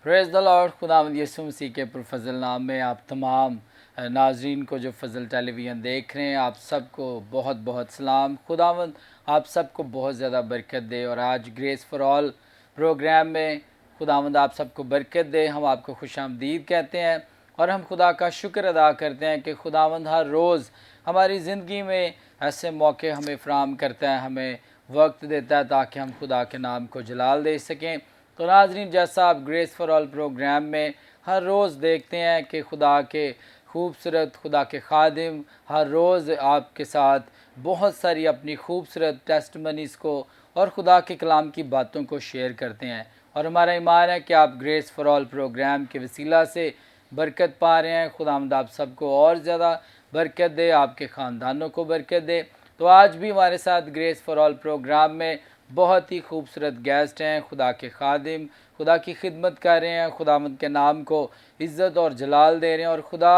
Praise the Lord. खुदावंद यीशु मसीह के पुरफज़ल नाम में आप तमाम नाज़रीन को जो फ़ज़ल टेलीविज़न देख रहे हैं, आप सबको बहुत बहुत सलाम। खुदावंद आप सबको बहुत ज़्यादा बरकत दे। और आज ग्रेस फ़ॉर ऑल प्रोग्राम में खुदावंद आप सबको बरकत दे। हम आपको खुशामदीद कहते हैं और हम खुदा का शुक्र अदा करते हैं कि खुदावंद हर रोज़ हमारी ज़िंदगी में ऐसे मौके हमें फ़राहम करता है, हमें वक्त देता है ताकि हम खुदा के नाम को जलाल दे सकें। तो नाज़रीन, जैसा आप ग्रेस फॉर ऑल प्रोग्राम में हर रोज़ देखते हैं कि खुदा के खूबसूरत खुदा के खादिम हर रोज़ आपके साथ बहुत सारी अपनी खूबसूरत टेस्टमनीज़ को और खुदा के कलाम की बातों को शेयर करते हैं। और हमारा ईमान है कि आप ग्रेस फॉर ऑल प्रोग्राम के वसीला से बरकत पा रहे हैं। खुदावंद आप सबको और ज़्यादा बरकत दे, आपके ख़ानदानों को बरकत दे। तो आज भी हमारे साथ ग्रेस फॉर ऑल प्रोग्राम में बहुत ही खूबसूरत गेस्ट हैं, खुदा के खादिम खुदा की खिदमत कर रहे हैं, खुदावंद के नाम को इज़्ज़त और जलाल दे रहे हैं। और खुदा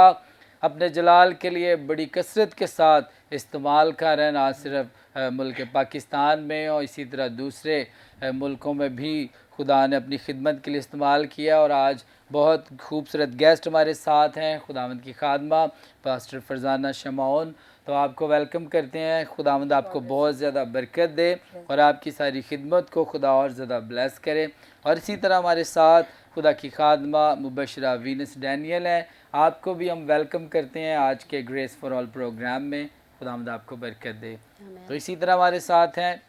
अपने जलाल के लिए बड़ी कसरत के साथ इस्तेमाल कर रहे हैं, ना सिर्फ मुल्क पाकिस्तान में और इसी तरह दूसरे मुल्कों में भी खुदा ने अपनी खिदमत के लिए इस्तेमाल किया। और आज बहुत खूबसूरत गेस्ट हमारे साथ हैं, खुदावंद की खादमा पास्टर फरजाना शमाउन। तो आपको वेलकम करते हैं। खुदावंद आपको बहुत ज़्यादा बरकत दे और आपकी सारी खिदमत को खुदा और ज़्यादा ब्लेस करे। और इसी तरह हमारे साथ खुदा की खादमा मुबशरा वीनस डैनियल हैं। आपको भी हम वेलकम करते हैं आज के ग्रेस फॉर ऑल प्रोग्राम में। खुदावंद आपको बरकत दे। तो इसी तरह हमारे साथ हैं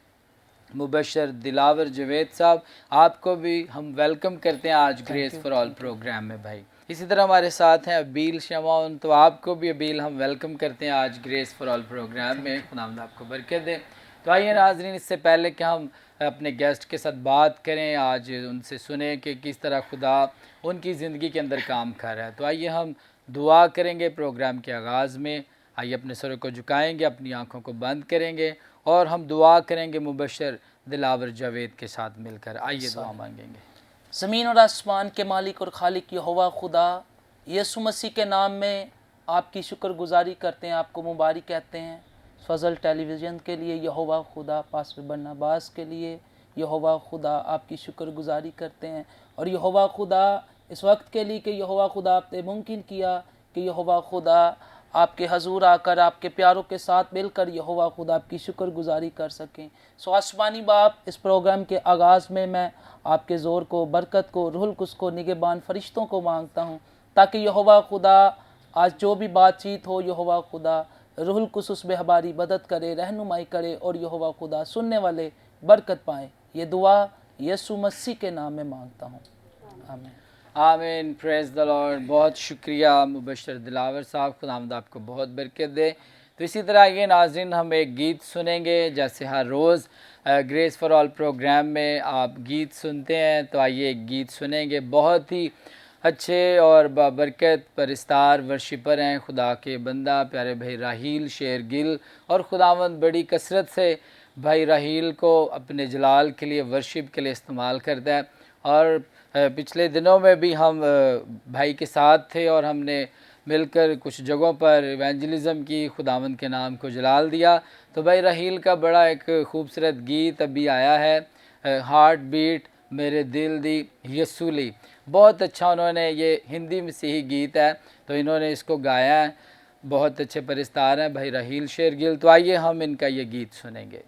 मुबशर दिलावर जवेद साहब, आपको भी हम वेलकम करते हैं आज ग्रेस फॉर ऑल प्रोग्राम में भाई। इसी तरह हमारे साथ हैं अबील शमाउन, तो आपको भी अबील हम वेलकम करते हैं आज ग्रेस फॉर ऑल प्रोग्राम में। खुदावंद आपको बरकत दे। तो आइए नाज़रीन, इससे पहले कि हम अपने गेस्ट के साथ बात करें, आज उनसे सुने कि किस तरह खुदा उनकी ज़िंदगी के अंदर काम कर रहा है। तो आइए हम दुआ करेंगे प्रोग्राम के आगाज़ में। आइए अपने सरों को झुकाएंगे, अपनी आंखों को बंद करेंगे और हम दुआ करेंगे मुबशर दिलावर जावेद के साथ मिलकर। आइए दुआ मांगेंगे। ज़मीन और आसमान के मालिक और खालिक यहोवा खुदा, यीशु मसीह के नाम में आपकी शुक्रगुजारी करते हैं, आपको मुबारक कहते हैं फजल टेलीविज़न के लिए। यहोवा खुदा पास्टर बर्नबास के लिए यहोवा खुदा आपकी शुक्रगुजारी करते हैं। और यहोवा खुदा इस वक्त के लिए कि यहोवा खुदा आपने मुमकिन किया कि यहोवा खुदा आपके हजूर आकर आपके प्यारों के साथ मिलकर यहोवा खुदा आपकी शुक्रगुजारी कर सकें। सो आसमानी बाप, इस प्रोग्राम के आगाज़ में मैं आपके ज़ोर को, बरकत को, रूहुल कुद्स को, निगहबान फरिश्तों को मांगता हूँ ताकि यहोवा खुदा आज जो भी बातचीत हो, यहोवा खुदा रूहुल कुद्स उसमें हमारी मदद करे, रहनुमाई करे और यहोवा खुदा सुनने वाले बरकत पाएँ। ये दुआ यीशु मसीह के नाम में मांगता हूँ, आमीन। आमीन। Praise the Lord. बहुत शुक्रिया मुबशर दिलावर साहब, खुदावंद आपको बहुत बरकत दे। तो इसी तरह ये नाज़रीन, हम एक गीत सुनेंगे। जैसे हर रोज़ ग्रेस फॉर ऑल प्रोग्राम में आप गीत सुनते हैं, तो आइए एक गीत सुनेंगे। बहुत ही अच्छे और बाबरकत परिस्तार वर्शिपर हैं, खुदा के बंदा प्यारे भाई राहील शेर गिल। और खुदावंद बड़ी कसरत से भाई राहील को अपने जलाल के लिए, वर्शिप के लिए इस्तेमाल करता है। और पिछले दिनों में भी हम भाई के साथ थे और हमने मिलकर कुछ जगहों पर इवेंजलिज़म की, खुदावंद के नाम को जलाल दिया। तो भाई राहील का बड़ा एक खूबसूरत गीत अभी आया है, हार्ट बीट मेरे दिल दी यसूली। बहुत अच्छा उन्होंने, ये हिंदी मसीही गीत है, तो इन्होंने इसको गाया है। बहुत अच्छे परिस्तार हैं भाई राहील शेरगिल। तो आइए हम इनका ये गीत सुनेंगे।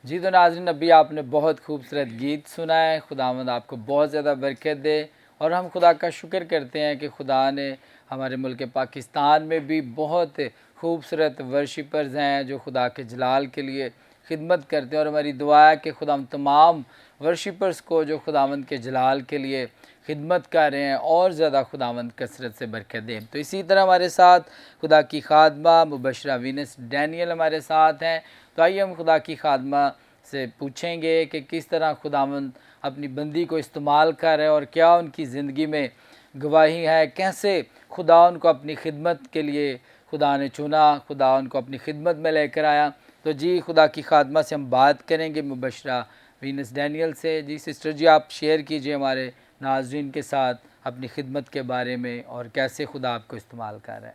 जी तो नाज़रीन, अभी आपने बहुत खूबसूरत गीत सुना है। खुदावंद आपको बहुत ज़्यादा बरकत दे और हम खुदा का शुक्र करते हैं कि खुदा ने हमारे मुल्क पाकिस्तान में भी बहुत खूबसूरत वर्शिपर्स हैं जो खुदा के जलाल के लिए खिदमत करते हैं। और हमारी दुआ है कि खुदा तमाम वर्शिपर्स को जो खुदावंद के जलाल के लिए खिदमत कर रहे हैं और ज़्यादा खुदावंद कसरत से बरकत दें। तो इसी तरह हमारे साथ खुदा की खादमा मुबशरा वीनस डैनियल हमारे साथ हैं। तो आइए हम खुदा की खादमा से पूछेंगे कि किस तरह खुदावंद अपनी बंदी को इस्तेमाल कर रहे हैं और क्या उनकी ज़िंदगी में गवाही है, कैसे खुदा उनको अपनी खिदमत के लिए खुदा ने चुना, खुदा उनको अपनी खिदमत में लेकर आया। तो जी खुदा की खादमा से हम बात करेंगे मुबशरा वीनस डैनियल से। जी सिस्टर जी, आप शेयर कीजिए हमारे नाज़रीन के साथ अपनी खिदमत के बारे में और कैसे खुदा आपको इस्तेमाल कर रहा है।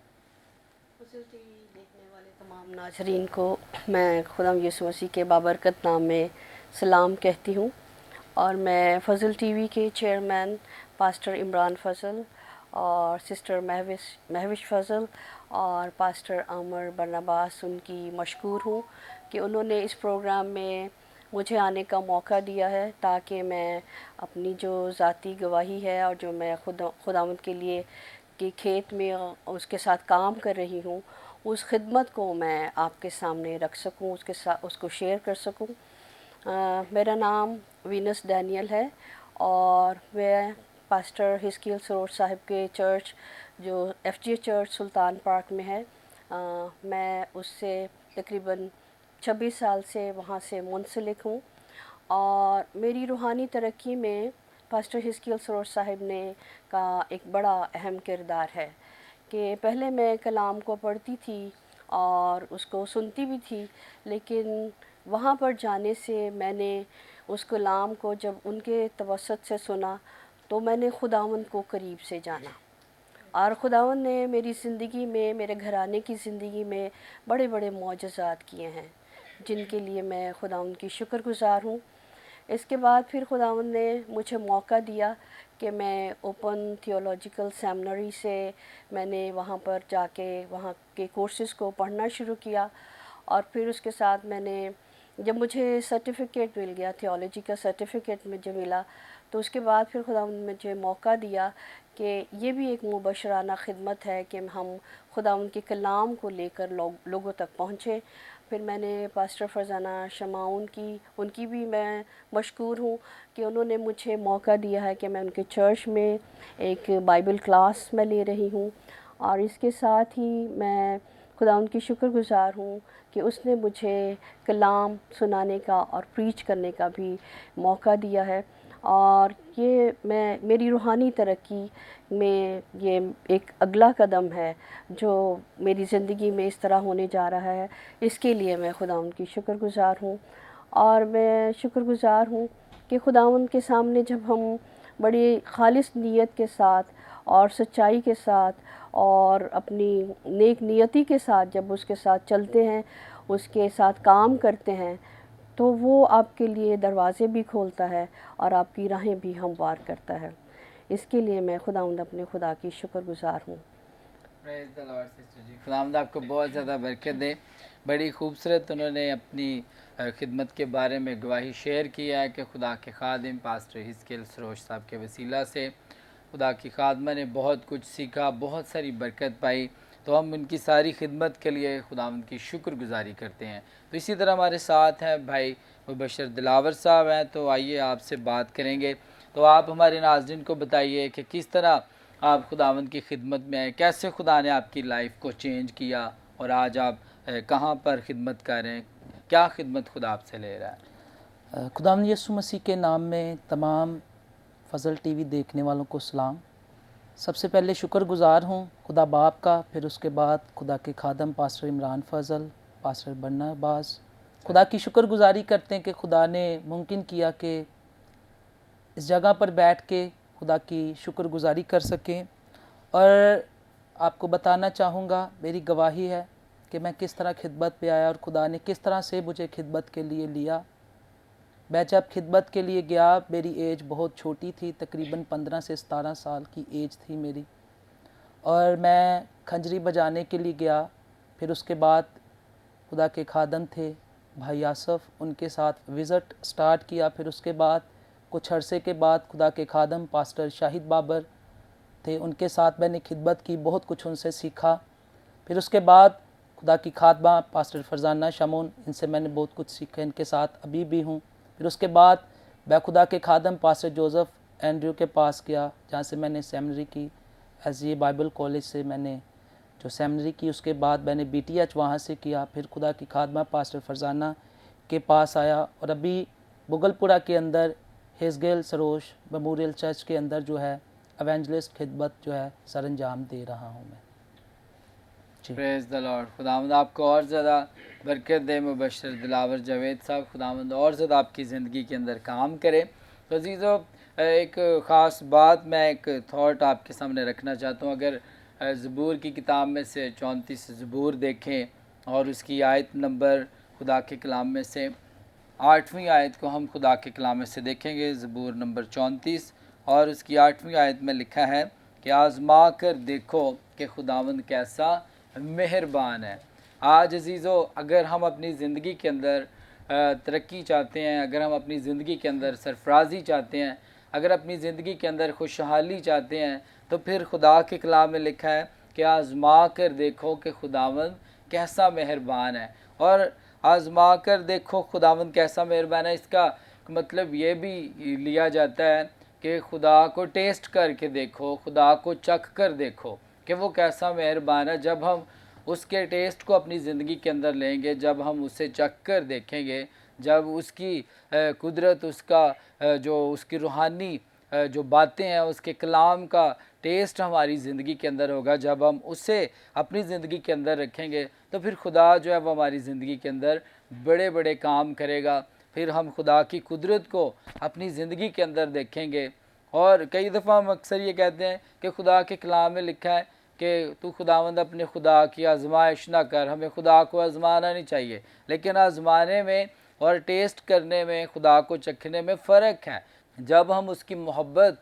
फजल टीवी देखने वाले तमाम नाजरीन को मैं खुदा यीशु मसीह के बाबरकत नाम में सलाम कहती हूँ। और मैं फजल टीवी के चेयरमैन पास्टर इमरान फ़ज़ल और सिस्टर महविश फ़ज़ल और पास्टर आमर बरनबास उनकी मशकूर हूँ कि उन्होंने इस प्रोग्राम में मुझे आने का मौका दिया है ताकि मैं अपनी जो ज़ाती गवाही है और जो मैं खुदावंद के लिए कि खेत में उसके साथ काम कर रही हूँ, उस खिदमत को मैं आपके सामने रख सकूँ, उसके साथ उसको शेयर कर सकूँ। मेरा नाम वीनस डैनियल है और मैं पास्टर हिस्कील सरोज साहिब के चर्च जो FGA चर्च सुल्तान पार्क में है, मैं उससे तकरीबन 26 साल से वहाँ से मुंसलिक हूँ। और मेरी रूहानी तरक्की में पास्टर हिस्कील सरोज साहिब ने का एक बड़ा अहम किरदार है कि पहले मैं कलाम को पढ़ती थी और उसको सुनती भी थी, लेकिन वहाँ पर जाने से मैंने उस कलाम को जब उनके तवसत से सुना तो मैंने खुदावंद को करीब से जाना और खुदावंद ने मेरी ज़िंदगी में, मेरे घराने की ज़िंदगी में बड़े बड़े मौजज़ात किए हैं जिनके लिए मैं खुदावंद की शुक्रगुज़ार हूँ। इसके बाद फिर खुदावंद ने मुझे मौका दिया कि मैं ओपन थियोलॉजिकल सेमिनरी से मैंने वहाँ पर जाके वहाँ के कोर्सेज़ को पढ़ना शुरू किया। और फिर उसके साथ मैंने जब मुझे सर्टिफिकेट मिल गया, थियोलॉजी का सर्टिफिकेट मुझे मिला, तो उसके बाद फिर खुदावंद ने मुझे मौका दिया कि ये भी एक मुबशराना खिदमत है कि हम खुदावंद के कलाम को लेकर लोगों तक पहुँचें। फिर मैंने पास्टर फरजाना शमाउन की उनकी भी मैं मशकूर हूँ कि उन्होंने मुझे मौका दिया है कि मैं उनके चर्च में एक बाइबल क्लास में ले रही हूँ। और इसके साथ ही मैं खुदावंद की शुक्रगुज़ार हूँ कि उसने मुझे कलाम सुनाने का और प्रीच करने का भी मौका दिया है। और ये मेरी रूहानी तरक्की में ये एक अगला कदम है जो मेरी ज़िंदगी में इस तरह होने जा रहा है। इसके लिए मैं खुदावंद की शुक्रगुज़ार हूँ। और मैं शुक्रगुज़ार हूँ कि खुदावंद के सामने जब हम बड़ी खालिस नीयत के साथ और सच्चाई के साथ और अपनी नेक नियति के साथ जब उसके साथ चलते हैं, उसके साथ काम करते हैं, तो वो आपके लिए दरवाज़े भी खोलता है और आपकी राहें भी हमवार करता है। इसके लिए मैं खुदावंद अपने खुदा की शुक्रगुज़ार हूँ। प्रेज़ द लॉर्ड सिस्टर जी, खुदावंद आपको बहुत ज़्यादा बरकत दे। बड़ी खूबसूरत उन्होंने अपनी खिदमत के बारे में गवाही शेयर किया है कि खुदा के खादिम पास्टर हिस्कील सरोज साहब के वसीला से खुदा की खादमा ने बहुत कुछ सीखा, बहुत सारी बरकत पाई। तो हम उनकी सारी खिदमत के लिए खुदावंद की शुक्रगुजारी करते हैं। तो इसी तरह हमारे साथ हैं भाई मुबशर दिलावर साहब हैं, तो आइए आपसे बात करेंगे। तो आप हमारे नाज़रीन को बताइए कि किस तरह आप खुदावंद की खिदमत में आए, कैसे खुदा ने आपकी लाइफ को चेंज किया और आज आप कहाँ पर खिदमत कर रहे हैं, क्या खिदमत खुदा आपसे ले रहा है। खुदावंद यीशु मसीह के नाम में तमाम फजल टीवी देखने वालों को सलाम। सबसे पहले शुक्रगुज़ार हूँ खुदा बाप का, फिर उसके बाद खुदा के खादम पास्टर इमरान फ़ज़ल, पास्टर बरनबास। खुदा की शुक्रगुज़ारी करते हैं कि खुदा ने मुमकिन किया कि इस जगह पर बैठ के खुदा की शुक्रगुज़ारी कर सकें। और आपको बताना चाहूँगा, मेरी गवाही है कि मैं किस तरह खिदमत पे आया और खुदा ने किस तरह से मुझे खिदमत के लिए लिया। मैं जब खिदमत के लिए गया, मेरी एज बहुत छोटी थी, तकरीबन 15 से 17 साल की एज थी मेरी, और मैं खंजरी बजाने के लिए गया। फिर उसके बाद खुदा के खादम थे भाई आसफ़, उनके साथ विज़िट स्टार्ट किया। फिर उसके बाद कुछ अरसे के बाद खुदा के खादम पास्टर शाहिद बाबर थे, उनके साथ मैंने खिदमत की, बहुत कुछ उनसे सीखा। फिर उसके बाद खुदा की खादमा पास्टर फरजाना शमून, इनसे मैंने बहुत कुछ सीखा, इनके साथ अभी भी हूँ। फिर उसके बाद मैं खुदा के खादम पास्टर जोसेफ एंड्रयू के पास गया, जहाँ से मैंने सेमिनरी की। एस ये बाइबल कॉलेज से मैंने जो सेमिनरी की, उसके बाद मैंने BTH वहाँ से किया। फिर खुदा की खादमा पास्टर फरजाना के पास आया, और अभी बुगलपुरा के अंदर हेजगेल सरोश मेमोरियल चर्च के अंदर जो है एवेंजलिस्ट खिदमत जो है सर अंजाम दे रहा हूँ मैं। Praise the Lord. खुदावंद आपको और ज़्यादा बरकत दे। मुबशर दिलावर जावेद साहब, खुदावंद और ज़्यादा आपकी ज़िंदगी के अंदर काम करे। तो अजीज़ों, एक ख़ास बात, मैं एक थॉट आपके सामने रखना चाहता हूँ। अगर ज़बूर की किताब में से 34 ज़बूर देखें और उसकी आयत नंबर खुदा के कलाम में से 8वीं आयत को हम खुदा के कलाम में से देखेंगे। ज़बूर नंबर 34 और उसकी 8वीं आयत में लिखा है कि आज़मा कर देखो कि खुदावंद कैसा मेहरबान है। आज अजीज़ों, अगर हम अपनी ज़िंदगी के अंदर तरक्की चाहते हैं, अगर हम अपनी ज़िंदगी के अंदर सरफराजी चाहते हैं, अगर अपनी ज़िंदगी के अंदर खुशहाली चाहते हैं, तो फिर खुदा के कलाम में लिखा है कि आज़मा कर देखो कि खुदावंद कैसा मेहरबान है। और आज़मा कर देखो खुदावंद कैसा मेहरबान है, इसका मतलब ये भी लिया जाता है कि खुदा को टेस्ट करके देखो, खुदा को चख कर देखो कि वो कैसा मेहरबान है। जब हम उसके टेस्ट को अपनी ज़िंदगी के अंदर लेंगे, जब हम उसे चख कर देखेंगे, जब उसकी कुदरत, उसका जो उसकी रूहानी जो बातें हैं, उसके कलाम का टेस्ट हमारी ज़िंदगी के अंदर होगा, जब हम उसे अपनी ज़िंदगी के अंदर रखेंगे, तो फिर खुदा जो है वो हमारी ज़िंदगी के अंदर बड़े बड़े काम करेगा। फिर हम खुदा की कुदरत को अपनी ज़िंदगी के अंदर देखेंगे। और कई दफ़ा हम अक्सर ये कहते हैं कि खुदा के कलाम में लिखा है कि तू खुदावंद अपने खुदा की आजमाइश ना कर। हमें खुदा को आजमाना नहीं चाहिए, लेकिन आजमाने में और टेस्ट करने में, खुदा को चखने में फ़र्क है। जब हम उसकी मोहब्बत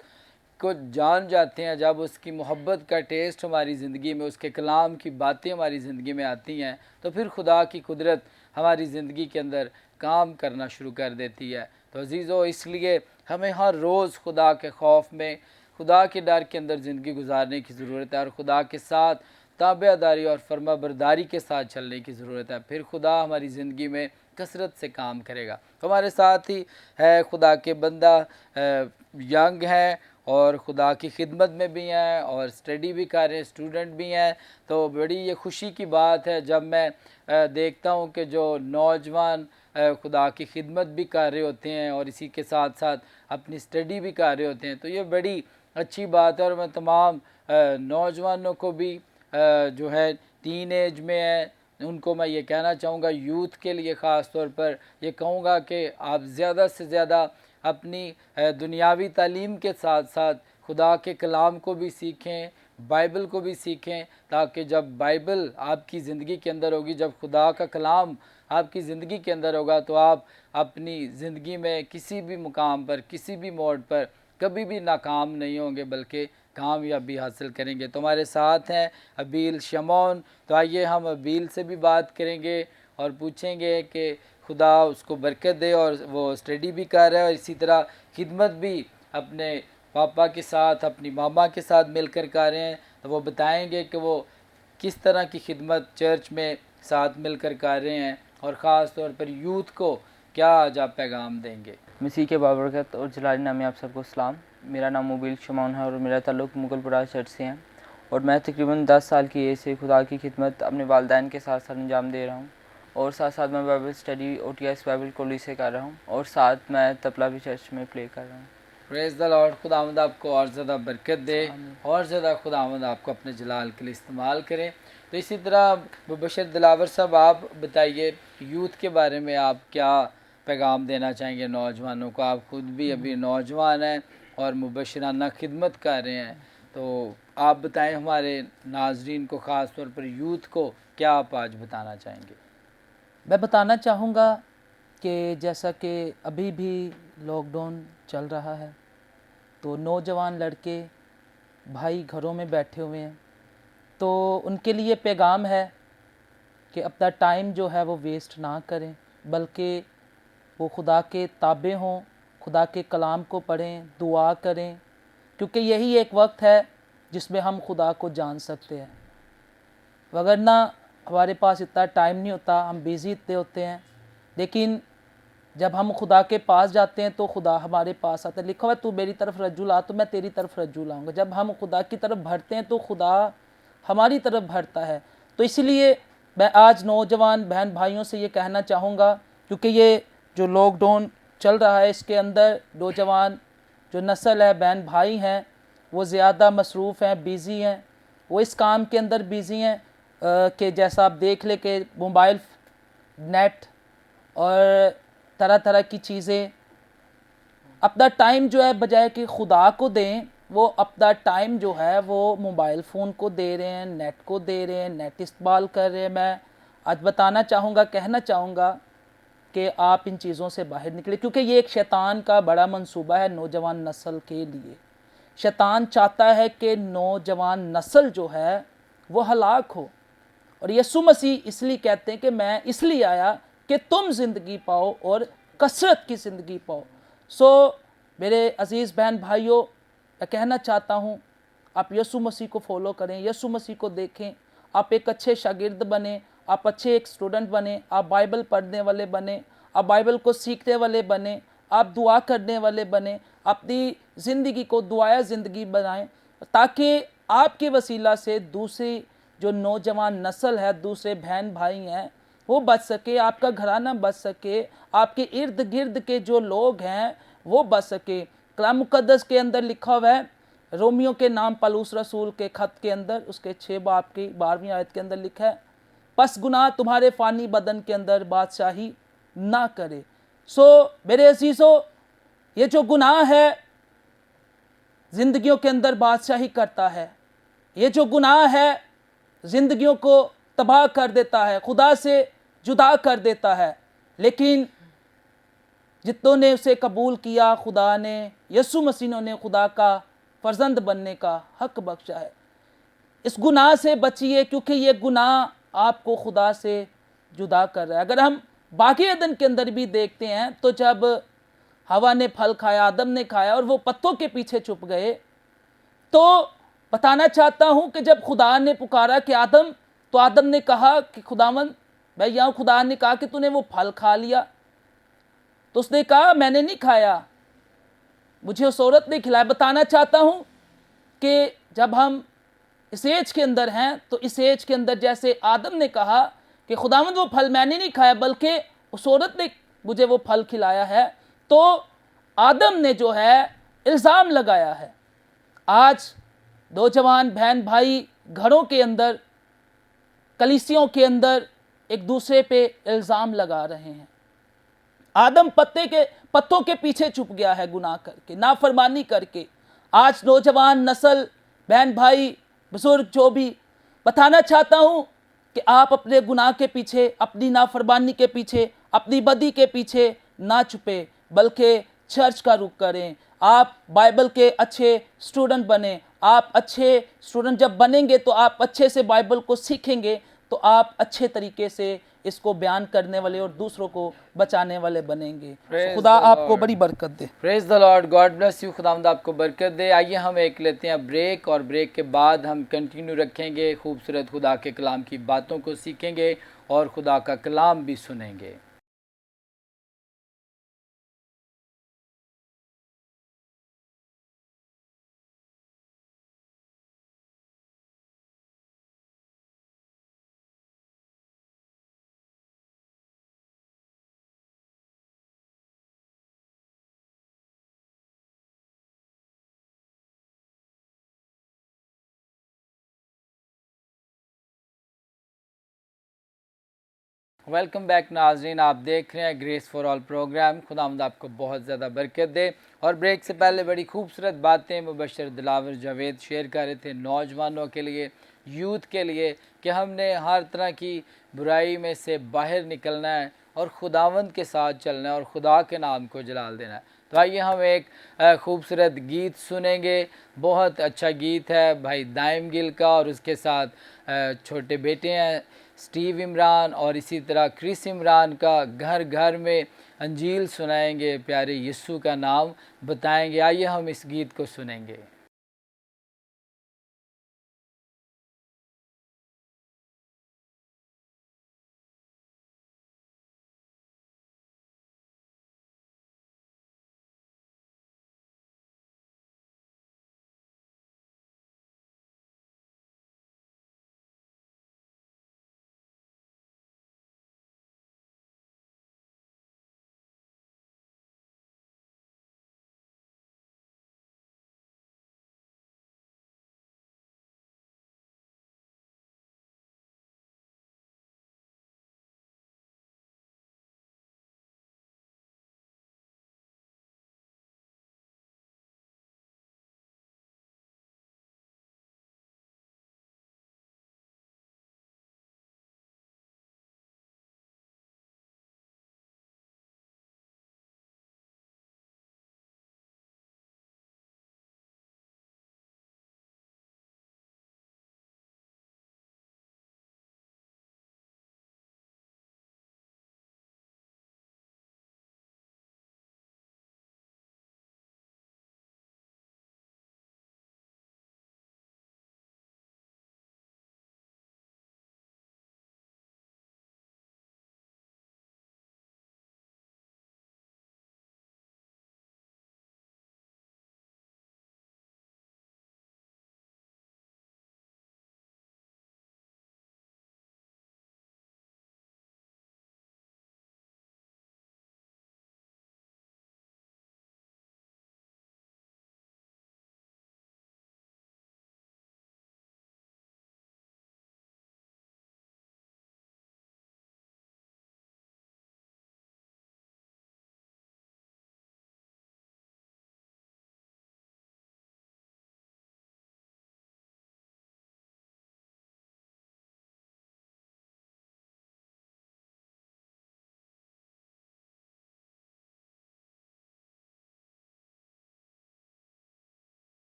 को जान जाते हैं, जब उसकी मोहब्बत का टेस्ट हमारी ज़िंदगी में, उसके कलाम की बातें हमारी ज़िंदगी में आती हैं, तो फिर खुदा की कुदरत हमारी ज़िंदगी के अंदर काम करना शुरू कर देती है। तो अजीज़ों, इसलिए हमें हर रोज़ खुदा के खौफ में, खुदा के डर के अंदर ज़िंदगी गुजारने की ज़रूरत है, और खुदा के साथ ताबेदारी और फर्मा बरदारी के साथ चलने की ज़रूरत है। फिर खुदा हमारी ज़िंदगी में कसरत से काम करेगा। तो हमारे साथ ही है खुदा के बंदा यंग हैं और खुदा की खिदमत में भी हैं और स्टडी भी कर रहे हैं, स्टूडेंट भी हैं। तो बड़ी ये खुशी की बात है जब मैं देखता हूँ कि जो नौजवान खुदा की खिदमत भी कर रहे होते हैं और इसी के साथ साथ अपनी स्टडी भी कर रहे होते हैं। तो ये बड़ी अच्छी बात है। और मैं तमाम नौजवानों को भी जो है टीन एज में है, उनको मैं ये कहना चाहूँगा, यूथ के लिए ख़ास तौर पर ये कहूँगा कि आप ज़्यादा से ज़्यादा अपनी दुनियावी तालीम के साथ साथ खुदा के कलाम को भी सीखें, बाइबल को भी सीखें, ताकि जब बाइबल आपकी ज़िंदगी के अंदर होगी, जब खुदा का कलाम आपकी ज़िंदगी के अंदर होगा, तो आप अपनी ज़िंदगी में किसी भी मुकाम पर, किसी भी मोड़ पर कभी भी नाकाम नहीं होंगे, बल्कि कामयाबी हासिल करेंगे। तो हमारे साथ हैं अबील शमौन। तो आइए हम अबील से भी बात करेंगे और पूछेंगे कि खुदा उसको बरकत दे, और वो स्टडी भी कर रहा है और इसी तरह खिदमत भी अपने पापा के साथ, अपनी मामा के साथ मिलकर कर रहे हैं। तो वो बताएंगे कि वो किस तरह की खिदमत चर्च में साथ मिलकर कर रहे हैं, और ख़ास तौर पर यूथ को क्या आज आप पैगाम देंगे। मसीह के बाबरकत और जलाली नाम आप सबको सलाम। मेरा नाम मुबील शमौन है और मेरा ताल्लुक़ मुगलपुरा चर्च से है, और मैं तकरीबन 10 साल की एज से खुदा की खिदमत अपने वालिदैन के साथ साथ अंजाम दे रहा हूँ। और साथ साथ मैं Bible study OTS Bible college से कर रहा हूँ, और साथ मैं तबला भी चर्च में प्ले कर रहा हूँ। Praise the Lord. खुदावंद आपको और ज़्यादा बरकत दे, और ज़्यादा खुदावंद आपको अपने जलाल के लिए इस्तेमाल करें। तो इसी तरह मुबशर दिलावर साहब, आप बताइए यूथ के बारे में आप क्या पैगाम देना चाहेंगे नौजवानों को। आप खुद भी अभी नौजवान हैं और मुबशराना खिदमत कर रहे हैं, तो आप बताएं हमारे नाजरीन को, ख़ास तौर पर यूथ को, क्या आप आज बताना चाहेंगे। मैं बताना चाहूँगा कि जैसा कि अभी भी लॉकडाउन चल रहा है, तो नौजवान लड़के भाई घरों में बैठे हुए हैं, तो उनके लिए पैगाम है कि अपना टाइम जो है वो वेस्ट ना करें, बल्कि वो खुदा के ताबे हों, खुदा के कलाम को पढ़ें, दुआ करें, क्योंकि यही एक वक्त है जिसमें हम खुदा को जान सकते हैं। वगरना हमारे पास इतना टाइम नहीं होता, हम बिज़ी इतने होते हैं। लेकिन जब हम खुदा के पास जाते हैं तो खुदा हमारे पास आता है। लिखा हुआ है, तू मेरी तरफ रज्जू ला तो मैं तेरी तरफ रज्जू लाऊंगा। जब हम खुदा की तरफ बढ़ते हैं तो खुदा हमारी तरफ बढ़ता है। तो इसलिए मैं आज नौजवान बहन भाइयों से ये कहना चाहूँगा, क्योंकि ये जो लॉकडाउन चल रहा है इसके अंदर नौजवान जो नस्ल है, बहन भाई हैं, वो ज़्यादा मसरूफ़ हैं, बिज़ी हैं, वो इस काम के अंदर बिज़ी हैं कि जैसा आप देख ले कि मोबाइल, नेट और तरह तरह की चीज़ें, अपना टाइम जो है बजाय कि खुदा को दें, वो अपना टाइम जो है वो मोबाइल फ़ोन को दे रहे हैं, नेट को दे रहे हैं, नेट इस्तेमाल कर रहे हैं। मैं आज बताना चाहूँगा, कहना चाहूँगा कि आप इन चीज़ों से बाहर निकले, क्योंकि ये एक शैतान का बड़ा मंसूबा है नौजवान नस्ल के लिए। शैतान चाहता है कि नौजवान नस्ल जो है वो हलाक हो। और यीशु मसीह इसलिए कहते हैं कि मैं इसलिए आया कि तुम ज़िंदगी पाओ और कसरत की ज़िंदगी पाओ। सो मेरे अज़ीज़ बहन भाइयों, मैं कहना चाहता हूँ आप यीशु मसीह को फॉलो करें, यीशु मसीह को देखें, आप एक अच्छे शागिर्द बने, आप अच्छे एक स्टूडेंट बने, आप बाइबल पढ़ने वाले बने, आप बाइबल को सीखने वाले बने, आप दुआ करने वाले बने, अपनी ज़िंदगी को दुआया ज़िंदगी बनाएं, ताकि आपके वसीला से दूसरी जो नौजवान नस्ल है, दूसरे बहन भाई हैं, वो बच सके, आपका घराना बच सके, आपके इर्द गिर्द के जो लोग हैं वो बच सके। कलाम मुकद्दस के अंदर लिखा हुआ है, रोमियो के नाम पलूस रसूल के ख़त के अंदर उसके 6 बाब की 12वीं आयत के अंदर लिखा है, पस गुनाह तुम्हारे फ़ानी बदन के अंदर बादशाही ना करे। सो मेरे अजीज़ों, ये जो गुनाह है ज़िंदगियों के अंदर बादशाही करता है, ये जो गुनाह है ज़िंदगियों को तबाह कर देता है, खुदा से जुदा कर देता है। लेकिन जितनों ने उसे कबूल किया, खुदा ने, यीशु मसीह ने खुदा का फर्जंद बनने का हक बख्शा है। इस गुनाह से बचिए, क्योंकि ये गुनाह आपको खुदा से जुदा कर रहा है। अगर हम बाकी अदन के अंदर भी देखते हैं तो जब हवा ने फल खाया, आदम ने खाया और वो पत्तों के पीछे छुप गए, तो बताना चाहता हूँ कि जब खुदा ने पुकारा कि आदम, तो आदम ने कहा कि खुदावंद मैं यहाँ, खुदा ने कहा कि तूने वो फल खा लिया, तो उसने कहा मैंने नहीं खाया, मुझे उस औरत ने खिलाया। बताना चाहता हूँ कि जब हम इस एज के अंदर हैं तो इस एज के अंदर जैसे आदम ने कहा कि खुदावंद वो फल मैंने नहीं खाया बल्कि उस औरत ने मुझे वो फल खिलाया है, तो आदम ने जो है इल्ज़ाम लगाया है। आज नौजवान बहन भाई घरों के अंदर, कलीसियों के अंदर एक दूसरे पे इल्ज़ाम लगा रहे हैं। आदम पत्तों के पीछे छुप गया है गुनाह करके, नाफरमानी करके। आज नौजवान नस्ल, बहन भाई, बुजुर्ग जो भी, बताना चाहता हूँ कि आप अपने गुनाह के पीछे, अपनी नाफरमानी के पीछे, अपनी बदी के पीछे ना छुपे, बल्कि चर्च का रुख करें। आप बाइबल के अच्छे स्टूडेंट बने। आप अच्छे स्टूडेंट जब बनेंगे तो आप अच्छे से बाइबल को सीखेंगे, तो आप अच्छे तरीके से इसको बयान करने वाले और दूसरों को बचाने वाले बनेंगे। खुदा आपको बड़ी बरकत दे। Praise the Lord, God bless you, खुदावंद आपको बरकत दे। आइए हम एक लेते हैं ब्रेक, और ब्रेक के बाद हम कंटिन्यू रखेंगे, खूबसूरत खुदा के कलाम की बातों को सीखेंगे और खुदा का कलाम भी सुनेंगे। वेलकम बैक नाजरीन, आप देख रहे हैं ग्रेस फॉर ऑल प्रोग्राम। खुदावंद आपको बहुत ज़्यादा बरकत दे। और ब्रेक से पहले बड़ी खूबसूरत बातें मुबशर दिलावर जावेद शेयर कर रहे थे नौजवानों के लिए, यूथ के लिए, कि हमने हर तरह की बुराई में से बाहर निकलना है और खुदावंद के साथ चलना है और खुदा के नाम को जलाल देना है। तो आइए हम एक खूबसूरत गीत सुनेंगे। बहुत अच्छा गीत है भाई दाइम गिल का, और उसके साथ छोटे बेटे हैं स्टीव इमरान और इसी तरह क्रिस इमरान का। घर घर में अंजील सुनाएंगे, प्यारे यीशु का नाम बताएंगे। आइए हम इस गीत को सुनेंगे।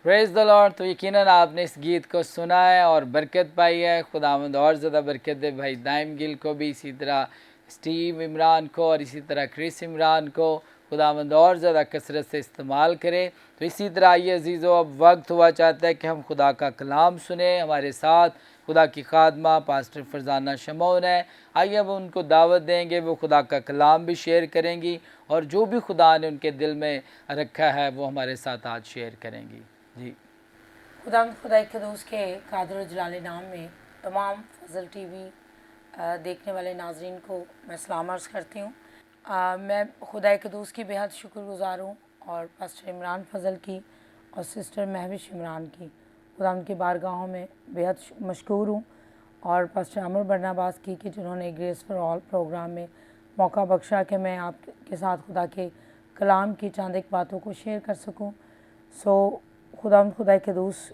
Praise the Lord. तो यकीनन आपने इस गीत को सुना है और बरकत पाई है। खुदावंद और ज़्यादा बरकत दे भाई दाइम गिल को भी, इसी तरह स्टीव इमरान को और इसी तरह क्रिस इमरान को खुदावंद और ज़्यादा कसरत से इस्तेमाल करें। तो इसी तरह आइए अजीज़ों, अब वक्त हुआ चाहता है कि हम खुदा का कलाम सुने। हमारे साथ खुदा की खादमा पास्टर फरजाना शमौन है। आइए अब उनको दावत देंगे, वो खुदा का कलाम भी शेयर करेंगी और जो भी खुदा ने उनके दिल में रखा है वो हमारे साथ आज शेयर करेंगी। जी खुदा क़ुद्दूस के कादिर जलाली नाम में तमाम फजल टीवी देखने वाले नाजरीन को मैं सलाम अर्ज़ करती हूँ। मैं खुदा क़ुद्दूस की बेहद शुक्रगुज़ार हूँ और पास्टर इमरान फजल की और सिस्टर महविश इमरान की खुदा उनकी बारगाहों में बेहद मशकूर हूँ। और पास्टर अमर बरनाबास की कि जिन्होंने ग्रेस फॉर ऑल प्रोग्राम में मौका बख्शा कि मैं आपके साथ खुदा के कलाम की चंद एक बातों को शेयर कर सकूं। खुदा के दूस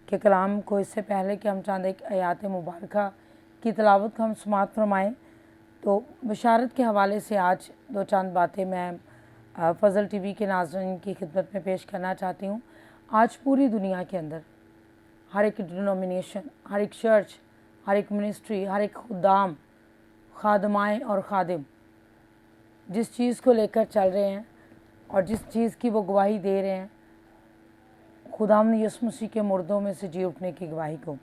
के कलाम को इससे पहले कि हम चंद एक आयात मुबारक की तलावत को हम समाअत फरमाएँ, तो बशारत के हवाले से आज दो चंद बातें मैं फ़ज़ल टीवी के नाज़रीन की खिदमत में पेश करना चाहती हूँ। आज पूरी दुनिया के अंदर हर एक डिनोमिनेशन, हर एक चर्च, हर एक मिनिस्ट्री, हर एक खुदाम, खादमाएँ और खादिम जिस चीज़ को लेकर चल रहे हैं और जिस चीज़ की वो गवाही दे रहे हैं, खुदावंद यीशु मसीह के मुर्दों में से जी उठने की गवाही को,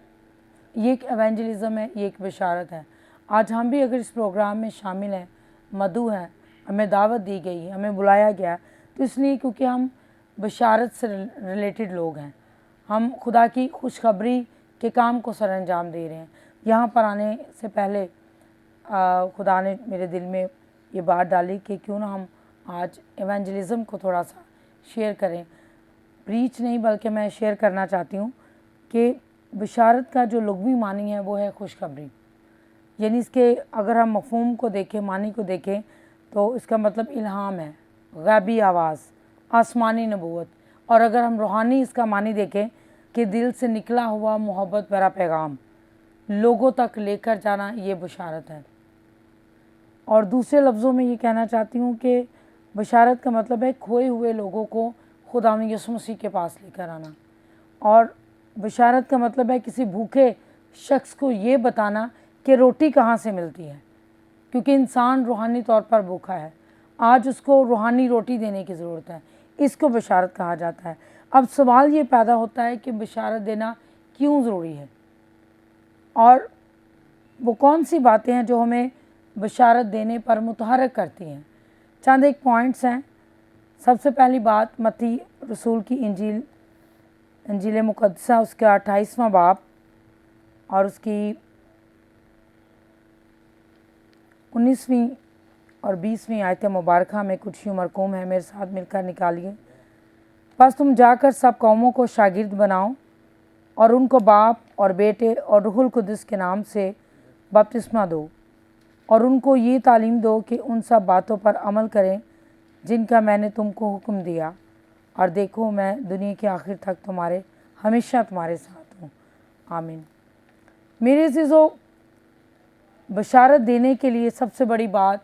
ये एक एवेंजलिज़म है, ये एक बशारत है। आज हम भी अगर इस प्रोग्राम में शामिल हैं, मदऊ हैं, हमें दावत दी गई है, हमें बुलाया गया, तो इसलिए क्योंकि हम बशारत से रिलेटेड लोग हैं, हम खुदा की खुशखबरी के काम को सर अंजाम दे रहे हैं। यहाँ पर आने से पहले खुदा ने मेरे दिल में ये बात डाली कि क्यों ना हम आज एवेंजलिज़म को थोड़ा सा शेयर करें। प्रीच नहीं बल्कि मैं शेयर करना चाहती हूँ कि बशारत का जो लुग़वी मानी है वो है खुशखबरी। यानी इसके अगर हम मफ़हूम को देखें, मानी को देखें, तो इसका मतलब इल्हाम है, गैबी आवाज़, आसमानी नबूवत। और अगर हम रूहानी इसका मानी देखें कि दिल से निकला हुआ मोहब्बत भरा पैगाम लोगों तक लेकर जाना, ये बशारत है। और दूसरे लफ्ज़ों में ये कहना चाहती हूँ कि बशारत का मतलब है खोए हुए लोगों को खुदावंद यीशु मसीह के पास लेकर आना। और बशारत का मतलब है किसी भूखे शख्स को ये बताना कि रोटी कहाँ से मिलती है, क्योंकि इंसान रूहानी तौर पर भूखा है, आज उसको रूहानी रोटी देने की ज़रूरत है। इसको बशारत कहा जाता है। अब सवाल ये पैदा होता है कि बशारत देना क्यों ज़रूरी है और वो कौन सी बातें हैं जो हमें बशारत देने पर मुतहरक करती हैं। चंद एक पॉइंट्स हैं। सबसे पहली बात, मत्ती रसूल की इंजील मुक़द्दसा उसका 28वां बाब और उसकी 19वीं और 20वीं आयत मुबारक में कुछ यूँ मरकूम है, मेरे साथ मिलकर निकालिए। बस तुम जाकर सब कौमों को शागिर्द बनाओ और उनको बाप और बेटे और रूहुल कुद्दुस के नाम से बपतिस्मा दो और उनको ये तालीम दो कि उन सब बातों पर अमल करें जिनका मैंने तुमको हुक्म दिया, और देखो मैं दुनिया के आखिर तक हमेशा तुम्हारे साथ हूँ। आमीन। मेरे अज़ीज़ों, बशारत देने के लिए सबसे बड़ी बात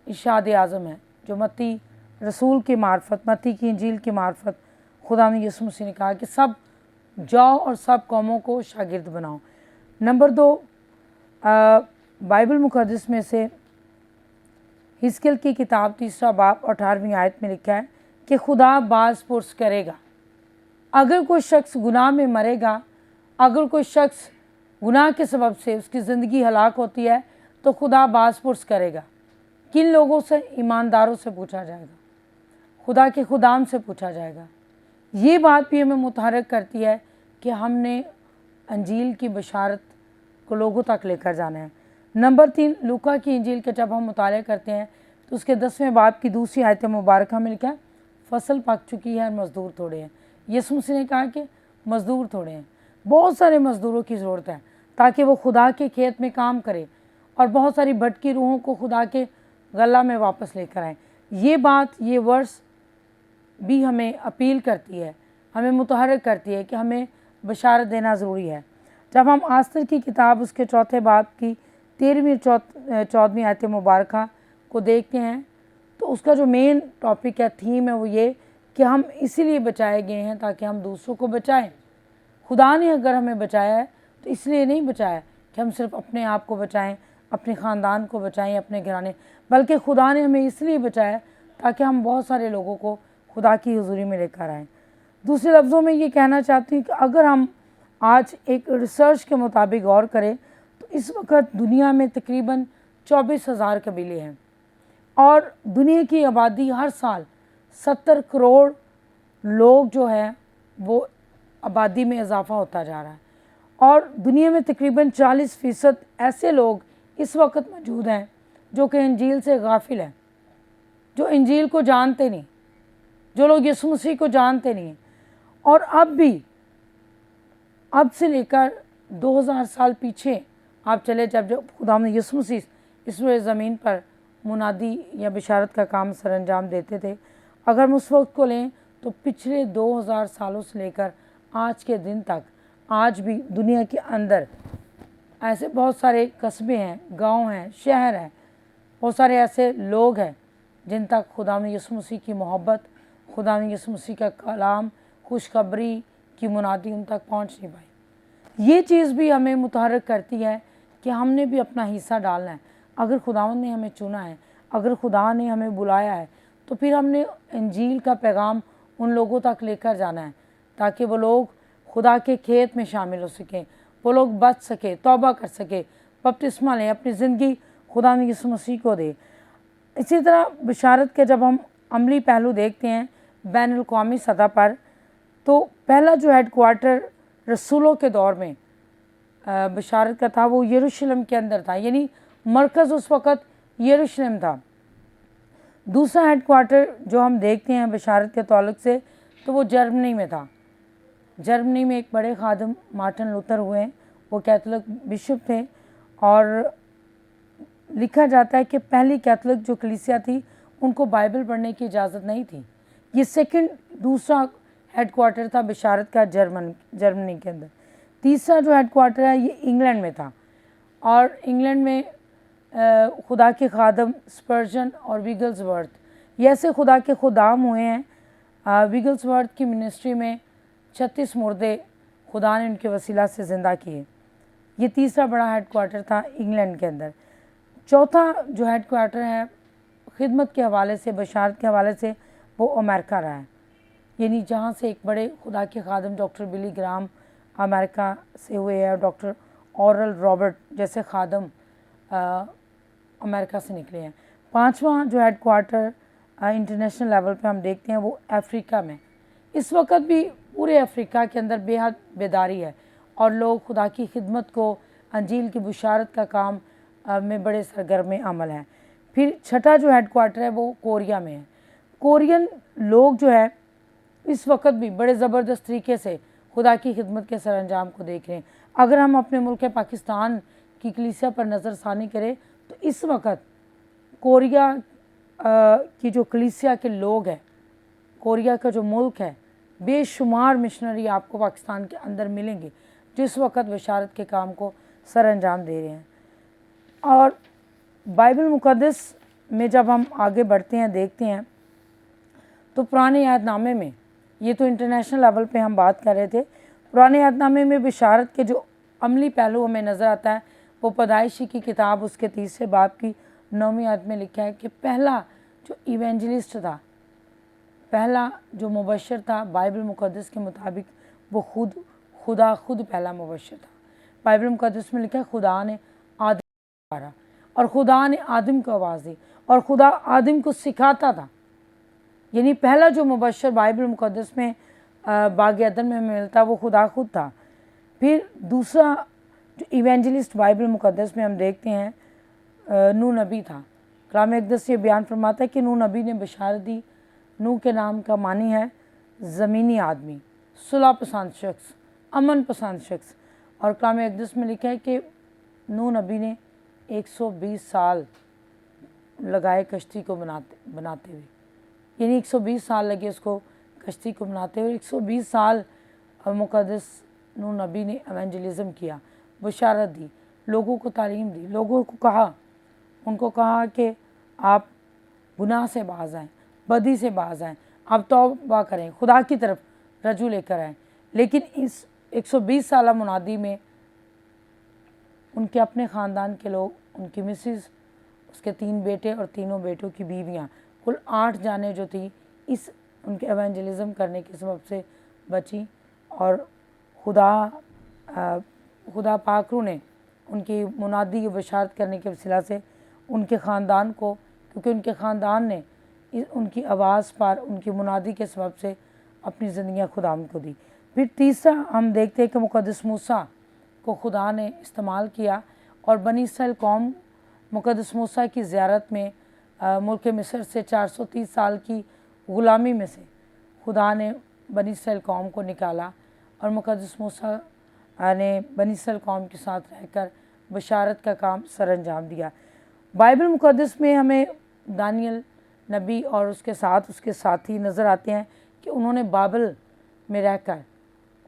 इरशाद आज़म है जो मत्ती रसूल के मार्फत, मत्ती की इंजील के मार्फत खुदावंद यीशु मसीह ने कहा कि सब जाओ और सब कौमों को शागिर्द बनाओ। नंबर 2, बाइबल मुक़द्दस में से हिजकिय्याह की किताब 3 बाब 18वीं आयत में लिखा है कि खुदा बाज़ पुरस करेगा। अगर कोई शख्स गुनाह में मरेगा, अगर कोई शख्स गुनाह के सबब से उसकी ज़िंदगी हलाक होती है, तो खुदा बाज़ पुरस करेगा। किन लोगों से? ईमानदारों से पूछा जाएगा, खुदा के खुदाम से पूछा जाएगा। ये बात भी हमें मुतहरक करती है कि हमने अंजील की बशारत को लोगों तक लेकर जाना है। नंबर 3, लूका की इंजील का जब हम मुताला करते हैं तो उसके 10वें बाब की दूसरी आयत मुबारक में लिखा है, फसल पक चुकी है और मज़दूर थोड़े हैं। यीशु मसीह ने कहा कि मज़दूर थोड़े हैं, बहुत सारे मज़दूरों की ज़रूरत है ताकि वो खुदा के खेत में काम करे और बहुत सारी भटकी रूहों को खुदा के गला में वापस लेकर आए। ये बात, ये वर्स भी हमें अपील करती है, हमें मुतहरक करती है कि हमें बशारत देना ज़रूरी है। जब हम आस्तर की किताब उसके 4 बाब की 13वीं 14वीं आयत मुबारक को देखते हैं तो उसका जो मेन टॉपिक है, थीम है, वो ये कि हम इसीलिए बचाए गए हैं ताकि हम दूसरों को बचाएं। खुदा ने अगर हमें बचाया है तो इसलिए नहीं बचाया कि हम सिर्फ अपने आप को बचाएं, अपने ख़ानदान को बचाएं, अपने घराने, बल्कि खुदा ने हमें इसलिए बचाया ताकि हम बहुत सारे लोगों को खुदा की हुजूरी में लेकर आएँ। दूसरे लफ्ज़ों में ये कहना चाहती हूँ कि अगर हम आज एक रिसर्च के मुताबिक गौर करें तो इस वक्त दुनिया में तकरीबन 24,000 कबीले हैं और दुनिया की आबादी हर साल 70 करोड़ लोग जो हैं वो आबादी में इजाफ़ा होता जा रहा है और दुनिया में तकरीबन 40% ऐसे लोग इस वक्त मौजूद हैं जो कि इंजील से गाफिल हैं, जो इंजील को जानते नहीं, जो लोग यीशु मसीह को जानते नहीं हैं। और अब भी, अब से लेकर 2000 साल पीछे आप चले, जब खुदावंद यीशु मसीह इस ज़मीन पर मुनादी या बिशारत का काम सरअंजाम देते थे, अगर हम उस वक्त को लें तो पिछले 2000 सालों से लेकर आज के दिन तक आज भी दुनिया के अंदर ऐसे बहुत सारे कस्बे हैं, गांव हैं, शहर हैं, बहुत सारे ऐसे लोग हैं जिन तक खुदावंद यीशु मसीह की मोहब्बत, खुदावंद यीशु मसीह का कलाम, खुशखबरी की मुनादी उन तक पहुंच नहीं पाई। ये चीज़ भी हमें मुतहर्रिक करती है कि हमने भी अपना हिस्सा डालना है। अगर खुदावंद ने हमें चुना है, अगर खुदा ने हमें बुलाया है, तो फिर हमने इंजील का पैगाम उन लोगों तक लेकर जाना है ताकि वो लोग खुदा के खेत में शामिल हो सकें, वो लोग बच सके, तौबा कर सके, बपतिस्मा लें, अपनी ज़िंदगी खुदा यीशु मसीह को दे। इसी तरह बिशारत के जब हम अमली पहलू देखते हैं बैनुल-अक़वामी सतह पर, तो पहला जो हेडक्वार्टर रसूलों के दौर में बिशारत का था वो यरूशलेम के अंदर था, यानी मरकज़ उस वक़्त यरूशलेम था। दूसरा हेडक्वार्टर जो हम देखते हैं बिशारत के ताल्लुक से, तो वो जर्मनी में था। जर्मनी में एक बड़े खादिम मार्टिन लूथर हुए, वो कैथोलिक बिशप थे, और लिखा जाता है कि पहली कैथोलिक जो कलीसिया थी उनको बाइबल पढ़ने की इजाज़त नहीं थी। ये दूसरा हेडक्वार्टर था बिशारत का जर्मनी के अंदर। तीसरा जो हेडक्वार्टर है ये इंग्लैंड में था, और इंग्लैंड में खुदा के खादम स्पर्जन और विगल्सवर्थ, ये ऐसे खुदा के खुदाम हुए हैं। विगल्सवर्थ की मिनिस्ट्री में 36 मुर्दे खुदा ने उनके वसीला से ज़िंदा किए। ये तीसरा बड़ा हेडक्वार्टर था इंग्लैंड के अंदर। चौथा जो हेडक्वार्टर है खिदमत के हवाले से, बशारत के हवाले से, वो अमेरिका रहा है, यानी जहाँ से एक बड़े खुदा के खादम डॉक्टर बिली ग्राम अमेरिका से हुए हैं, डॉक्टर ऑरल रॉबर्ट जैसे खादम अमेरिका से निकले हैं। पांचवा जो हेडक्वार्टर इंटरनेशनल लेवल पे हम देखते हैं वो अफ्रीका में। इस वक्त भी पूरे अफ्रीका के अंदर बेहद बेदारी है और लोग खुदा की खिदमत को, अंजील की बुशारत का काम में बड़े सरगर्म अमल हैं। फिर छठा जो हेडक्वार्टर है वो कोरिया में है। कोरियन लोग जो है इस वक्त भी बड़े ज़बरदस्त तरीके से खुदा की खिदमत के सरअंजाम को देख रहे हैं। अगर हम अपने मुल्क पाकिस्तान की कलीसिया पर नज़रसानी करें तो इस वक्त कोरिया की जो कलीसिया के लोग हैं, कोरिया का जो मुल्क है, बेशुमार मिशनरी आपको पाकिस्तान के अंदर मिलेंगे जो इस वक्त बशारत के काम को सरअंजाम दे रहे हैं। और बाइबल मुक़द्दस में जब हम आगे बढ़ते हैं, देखते हैं, तो पुराने यादनामे में, ये तो इंटरनेशनल लेवल पे हम बात कर रहे थे, पुराने यादनामे में बिशारत के जो अमली पहलू हमें नज़र आता है वो पैदाइशी की किताब उसके 3 बाब की 9वीं आयत में लिखा है कि पहला जो इवेंजलिस्ट था, पहला जो मुबशर था बाइबल मुक़द्दस के मुताबिक, वो खुदा खुद पहला मुबशर था। बाइबल मुक़द्दस में लिखा है खुदा ने आदम को पुकारा और खुदा ने आदम को आवाज़ दी और खुदा आदम को सिखाता था। यानी पहला जो मुबशर बाइबल मुक़द्दस में बाग अदन में मिलता वो खुदा खुद था। फिर दूसरा जो इवेंजलिस्ट बाइबल मुक़द्दस में हम देखते हैं नूह नबी था। कलाम अक़दस ये बयान फरमाता है कि नूह नबी ने बशारत दी। नूह के नाम का मानी है ज़मीनी आदमी, सुलह पसंद शख्स, अमन पसंद शख्स। और कलाम अक़दस में लिखा है कि नूह नबी ने 120 साल लगाए कश्ती को बनाते हुए, यानी 120 साल लगे उसको कश्ती को बनाते हुए। 120 साल मुक़द्दस नूह नबी ने एवेंजलिज़म किया, बशारत दी, लोगों को तालीम दी, लोगों को कहा, उनको कहा कि आप गुनाह से बाज़ आएँ, बदी से बाज़ आएँ, आप तौबा करें, खुदा की तरफ रजू लेकर आएँ। लेकिन इस 120 साल मुनादी में उनके अपने ख़ानदान के लोग, उनकी मिसेस, उसके 3 बेटे और तीनों बेटों की बीवियाँ, कुल 8 जाने जो थी इस उनके एवेंजलिज़म करने के सबब से बची। और खुदा पाकरू ने उनकी मुनादी की बशारत करने के वसीला से उनके ख़ानदान को, क्योंकि उनके ख़ानदान ने उनकी आवाज़ पर, उनकी मुनादी के सबब से अपनी ज़िंदगियाँ खुदावंद को दी। फिर तीसरा हम देखते हैं कि मुक़द्दस मूसा को खुदा ने इस्तेमाल किया और बनी इसराइल कौम मुक़द्दस मूसा की ज़ियारत में मुल्क मिस्र से 430 साल की ग़ुलामी में से खुदा ने बनी इसराइल कौम को निकाला और मुक़द्दस मूसा ने बनी इसराइल कौम के साथ रहकर बशारत का काम सरअंजाम दिया। बाइबल मुक़द्दस में हमें दानियल नबी और उसके साथी नज़र आते हैं कि उन्होंने बाबल में रहकर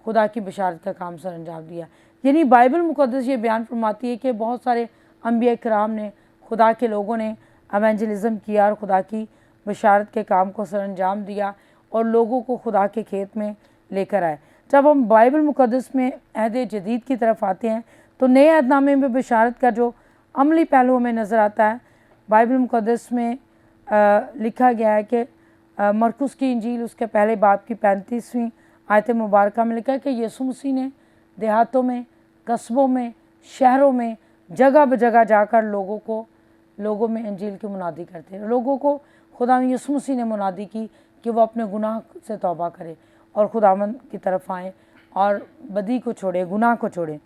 खुदा की बशारत का काम सरअंजाम दिया। यानी बाइबल मुक़द्दस ये बयान फरमाती है कि बहुत सारे अंबिया किराम ने, खुदा के लोगों ने एवेंजलिज़म किया और खुदा की बशारत के काम को सरअंजाम दिया और लोगों को खुदा के खेत में लेकर आए। जब हम बाइबल मुक़द्दस में अहद जदीद की तरफ आते हैं तो नए अहदनामे में बशारत का जो अमली पहलू हमें नज़र आता है, बाइबल मुक़द्दस में लिखा गया है कि मरकुस की इंजील उसके पहले बाब की 35वीं आयत मुबारक में लिखा है कि यीशु मसीह ने देहातों में, कस्बों में, शहरों में, जगह बजगह जाकर लोगों में इंजील की मुनादी करते हैं। लोगों को खुदा यीशु मसीह ने मुनादी की कि वो अपने गुनाह से तौबा करें और खुदावंद की तरफ आएँ और बदी को छोड़े, गुनाह को छोड़ें।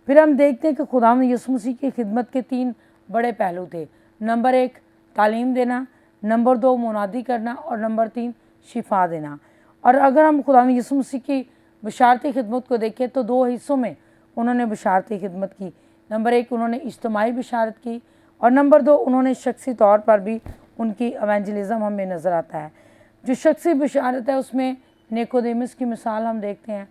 फिर हम देखते हैं कि खुदावंद यीशु मसीह की खिदमत के 3 बड़े पहलू थे। नंबर 1 तालीम देना, नंबर 2 मुनादी करना और नंबर 3 शिफा देना। और अगर हम खुदावंद यीशु मसीह की बशारती खिदमत को देखें तो 2 हिस्सों में उन्होंने बशारती खिदमत की। नंबर 1 उन्होंने इज्तिमाई बशारत की और नंबर 2 उन्होंने शख्सी तौर पर भी उनकी एवेंजलिज़म हमें नज़र आता है। जो शख्सी बशारत है उसमें निकोदेमुस की मिसाल हम देखते हैं,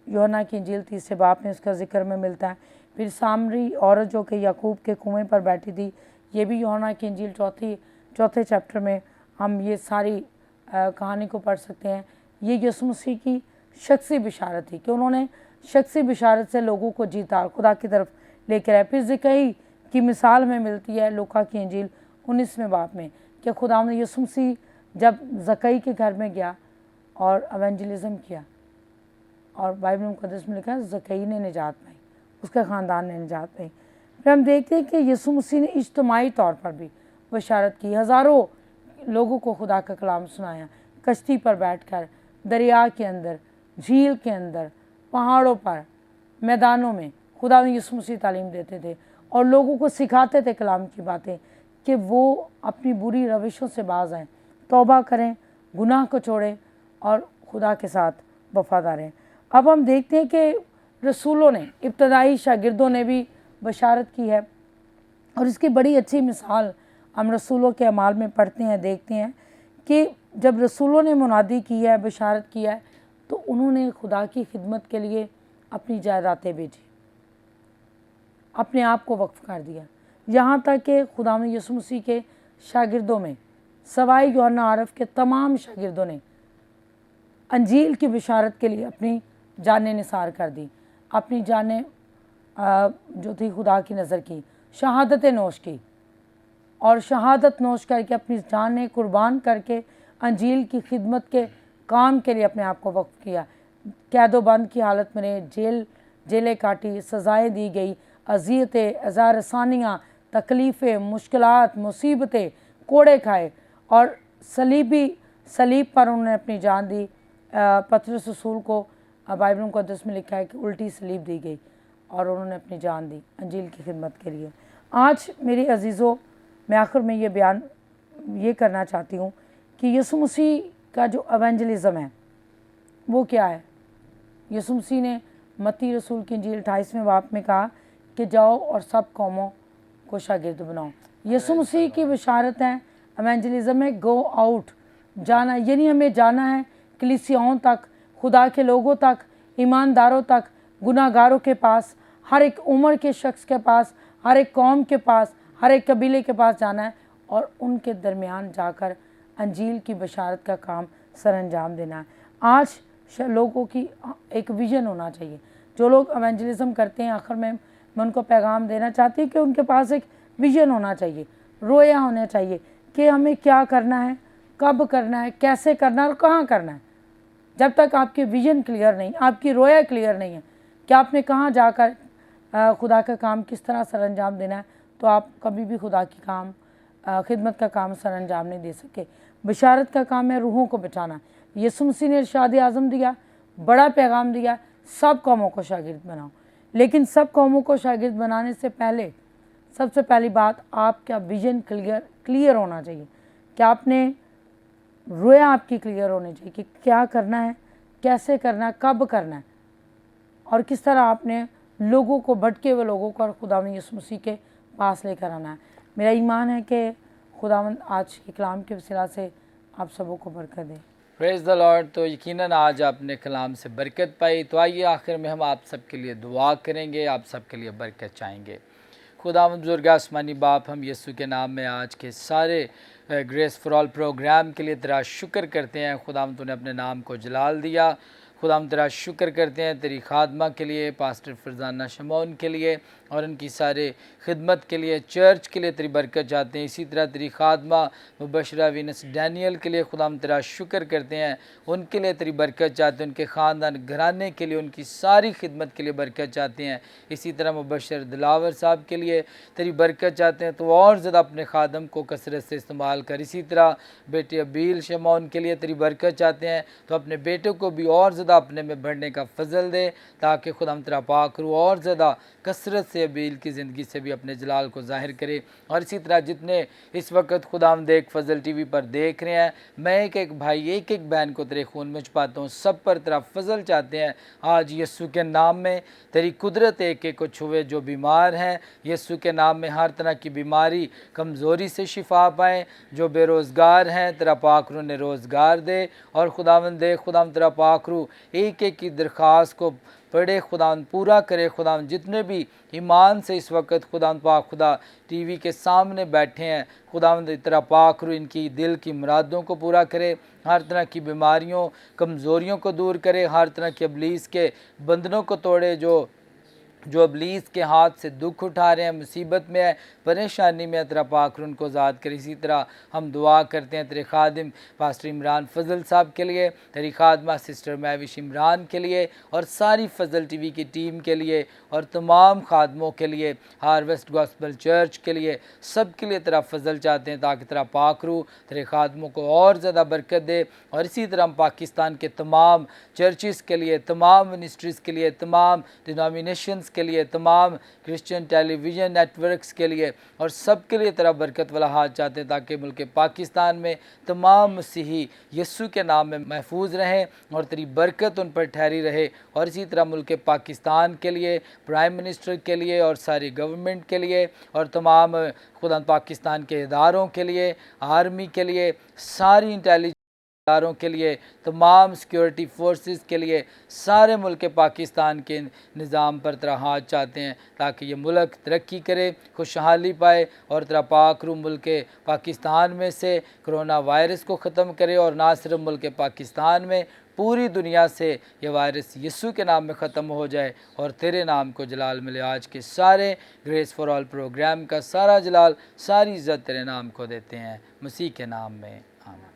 यूहन्ना की इंजील 3 बाब में उसका जिक्र में मिलता है। फिर सामरी औरत जो कि याकूब के कुएं पर बैठी थी, ये भी यूहन्ना की इंजील चौथे चैप्टर में हम ये सारी कहानी को पढ़ सकते हैं। ये यीशु मसीह की शख्सी बशारत थी कि उन्होंने शख्सी बशारत से लोगों को जीता और खुदा की तरफ लेकर आए। फिर ज़कई की मिसाल में मिलती है लूका की इंजील 19वें बाब में कि खुदा ने यीशु मसीह जब ज़कई के घर में गया और एवेंजलिज़म किया और बाइबल मुक़द्दस में लिखा है ज़कई ने निजात पाई, उसके ख़ानदान ने निजात पाई। फिर हम देखते हैं कि यीशु मसीह ने इज्तिमाई तौर पर भी बशारत की, हज़ारों लोगों को खुदा का कलाम सुनाया, कश्ती पर बैठकर, दरिया के अंदर, झील के अंदर, पहाड़ों पर, मैदानों में खुदा ने यीशु मसीह तालीम देते थे और लोगों को सिखाते थे कलाम की बातें कि वो अपनी बुरी रविशों से बाज आएँ, तौबा करें, गुनाह को छोड़ें और खुदा के साथ वफादार रहें। अब हम देखते हैं कि रसूलों ने, इब्तदाई शागिर्दों ने भी बशारत की है और इसकी बड़ी अच्छी मिसाल हम रसूलों के अमाल में पढ़ते हैं, देखते हैं कि जब रसूलों ने मुनादी की है, बशारत किया है तो उन्होंने खुदा की खिदमत के लिए अपनी जायदातें बेची, अपने आप को वक्फ कर दिया। यहाँ तक कि खुदा में यीशु मसीह के शागिर्दों में सवाई यूहन्ना आरफ के तमाम शागिर्दों ने अंजील की बशारत के लिए अपनी जानें निसार कर दी, अपनी जानें जो थी खुदा की नज़र की, शहादत नोश की और शहादत नोश करके अपनी जानें कुर्बान करके अंजील की खिदमत के काम के लिए अपने आप को वक्फ किया। कैदोबंद की हालत में रहे, जेलें काटी, सज़ाएँ दी गई, अज़ियतें, अज़ारसानियाँ, तकलीफ़ें, मुश्किलात, मुसीबतें, कोड़े खाए और सलीब पर उन्होंने अपनी जान दी। पतरस रसूल को बाइबल मुक़द्दस में लिखा है कि उल्टी सलीब दी गई और उन्होंने अपनी जान दी अंजील की खिदमत के लिए। आज मेरे अजीज़ों, मैं आखिर में ये बयान ये करना चाहती हूँ कि यीशु मसीह का जो एवेंजलिज़म है वो क्या है। यीशु मसीह ने मत्ती रसूल की इंजील 28वें बाब में कहा कि जाओ और सब कौमों को शागिर्द बनाओ। यीशु मसीह की बशारत है, एवेंजलिज़म है, गो आउट, जाना, यानी हमें जाना है कलीसियाओं तक, खुदा के लोगों तक, ईमानदारों तक, गुनाहगारों के पास, हर एक उम्र के शख्स के पास, हर एक कौम के पास, हर एक कबीले के पास जाना है और उनके दरमियान जाकर अंजील की बशारत का काम सरअंजाम देना है। आज लोगों की एक विज़न होना चाहिए। जो लोग एवेंजलिज़म करते हैं, आखिर में मैं उनको पैगाम देना चाहती हूँ कि उनके पास एक विज़न होना चाहिए, रोया होना चाहिए कि हमें क्या करना है, कब करना है, कैसे करना है और कहाँ करना है। जब तक आपकी विज़न क्लियर नहीं, आपकी रोया क्लियर नहीं है कि आपने कहाँ जाकर खुदा का काम किस तरह सरअंजाम देना है, तो आप कभी भी खुदा की खिदमत का काम सरअंजाम नहीं दे सके। बशारत का काम है रूहों को बचाना। यीशु मसीह ने इरशाद आज़म दिया, बड़ा पैगाम दिया, सब कौमों को शागिर्द बनाओ। लेकिन सब कौमों को शागिर्द बनाने से पहले सबसे पहली बात आपका विज़न क्लियर होना चाहिए कि आपने रुए आपकी क्लियर होनी चाहिए कि क्या करना है, कैसे करना है, कब करना है और किस तरह आपने लोगों को, भटके हुए लोगों को खुदावंद यीशु मसीह के पास लेकर आना है। मेरा ईमान है कि खुदावंद आज के कलाम के वसीला से आप सबों को बरकत दे। Praise the Lord. तो यकीनन आज आपने कलाम से बरकत पाई। तो आइए आखिर में हम आप सबके लिए दुआ करेंगे, आप सबके लिए बरकत चाहेंगे। खुदावंद बुजुर्ग आसमानी बाप, हम यीशु के नाम में आज के सारे ग्रेस फॉर ऑल प्रोग्राम के लिए तेरा शुक्र करते हैं। खुदावंद तूने अपने नाम को जलाल दिया। खुदा हम तेरा शुक्र करते हैं तेरी खादमा के लिए, पास्टर फरजाना शमौन के लिए और उनकी सारे खिदमत के लिए, चर्च के लिए तेरी बरकत चाहते हैं। इसी तरह तेरी खादमा मुबशरा वीनस डैनियल के लिए खुदा हम तेरा शुक्र करते हैं, उनके लिए तेरी बरकत चाहते हैं, उनके ख़ानदान घराने के लिए, उनकी सारी खिदमत के लिए बरकत चाहते हैं। इसी तरह मुबशर दिलावर साहब के लिए तेरी बरकत चाहते हैं, तो और ज़्यादा अपने खादम को कसरत से इस्तेमाल कर। इसी तरह बेटे अबील शमौन के लिए तेरी बरकत चाहते हैं, तो अपने बेटे को भी और ज़्यादा अपने में बढ़ने का फजल दे, ताकि खुदा हम तेरा पाक रूह और ज़्यादा कसरत से अबील की ज़िंदगी से भी अपने जलाल को ज़ाहिर करे। और इसी तरह जितने इस वक्त खुदा हम देख फजल टीवी पर देख रहे हैं, मैं एक एक भाई, एक एक बहन को तेरे खून में छुपाता हूँ, सब पर तेरा फजल चाहते हैं। आज यीशु के नाम में तेरी कुदरत एक एक को छुए, जो बीमार हैं यीशु के नाम में हर तरह की बीमारी, कमज़ोरी से शिफा पाएँ। जो बेरोज़गार हैं तेरा पाक रूह ने रोज़गार दे। और खुदावंद दे, खुदावंद तेरा पाक रूह एक एक की दरख्वास्त को पढ़े, खुदावंद पूरा करे। खुदावंद जितने भी ईमान से इस वक्त खुदावंद पाक खुदा टीवी के सामने बैठे हैं, खुदावंद तेरा पाक रूह इनकी दिल की मुरादों को पूरा करे, हर तरह की बीमारियों कमज़ोरियों को दूर करे, हर तरह के इब्लीस के बंधनों को तोड़े। जो इब्लीस के हाथ से दुख उठा रहे हैं, मुसीबत में है, परेशानी में है, तेरा पाक रूह उनको आज़ाद करे। इसी तरह हम दुआ करते हैं तेरे खादिम पास्टर इमरान फजल साहब के लिए, तेरी खादमा सिस्टर महविश इमरान के लिए और सारी फजल टीवी की टीम के लिए और तमाम खादमों के लिए, हार्वेस्ट गॉस्पेल चर्च के लिए, सब के लिए तेरा फजल चाहते हैं, ताकि तेरा पाक रूह तेरे खादमों को और ज़्यादा बरकत दे। और इसी तरह हम पाकिस्तान के तमाम चर्चिज़ के लिए, तमाम मिनिस्ट्रीज़ के लिए, तमाम डिनोमिनेशंस के लिए, तमाम क्रिश्चियन टेलीविज़न नेटवर्क्स के लिए और सब के लिए तेरा बरकत वाला हाथ चाहते हैं, ताकि मुल्क पाकिस्तान में तमाम मसीही यीशु के नाम में महफूज रहें और तेरी बरकत उन पर ठहरी रहे। और इसी तरह मुल्क पाकिस्तान के लिए, प्राइम मिनिस्टर के लिए और सारी गवर्नमेंट के लिए और तमाम खुदा पाकिस्तान के इदारों के लिए, आर्मी के लिए, सारी इंटेलिजेंस इदारों के लिए, तमाम सिक्योरिटी फोर्सेस के लिए, सारे मुल्क पाकिस्तान के निज़ाम पर तेरा हाथ चाहते हैं, ताकि ये मुल्क तरक्की करे, खुशहाली पाए और तेरा पाक रूह मुल्क पाकिस्तान में से कोरोना वायरस को ख़त्म करे। और ना सिर्फ मुल्क पाकिस्तान में, पूरी दुनिया से ये वायरस यीशु के नाम में ख़त्म हो जाए और तेरे नाम को जलाल मिले। आज के सारे ग्रेस फॉर ऑल प्रोग्राम का सारा जलाल, सारी इज़्ज़त तेरे नाम को देते हैं, मसीह के नाम में, आमीन।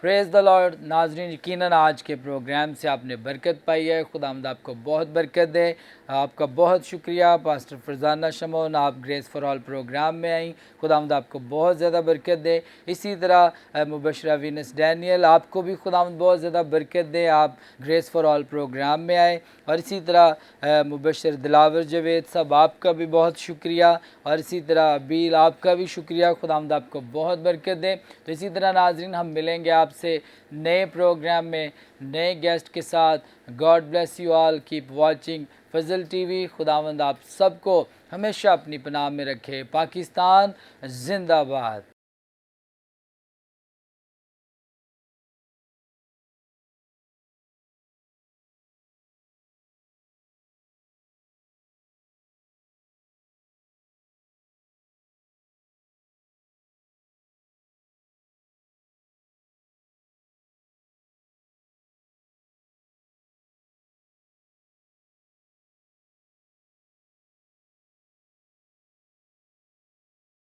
Praise the Lord. नाज़रीन, यकीनन आज के प्रोग्राम से आपने बरकत पाई है। खुदावंद आपको बहुत बरकत दे। आपका बहुत शुक्रिया पास्टर फरजाना शमौन, आप ग्रेस फॉर ऑल प्रोग्राम में आई, खुदावंद आपको बहुत ज़्यादा बरकत दे। इसी तरह मुबशरा वीनस डैनियल, आपको भी खुदावंद बहुत ज़्यादा बरकत दे, आप ग्रेस फॉर ऑल प्रोग्राम में आए। और इसी तरह मुबशर दिलावर जवेद साहब, आपका भी बहुत शुक्रिया। और इसी तरह अबील, आपका भी शुक्रिया, खुदावंद आपको बहुत बरकत दे। तो इसी तरह नाज़रीन, हम मिलेंगे आपसे नए प्रोग्राम में नए गेस्ट के साथ। God bless you all, keep watching Fazal TV. खुदावंद आप सबको हमेशा अपनी पनाह में रखे। पाकिस्तान जिंदाबाद।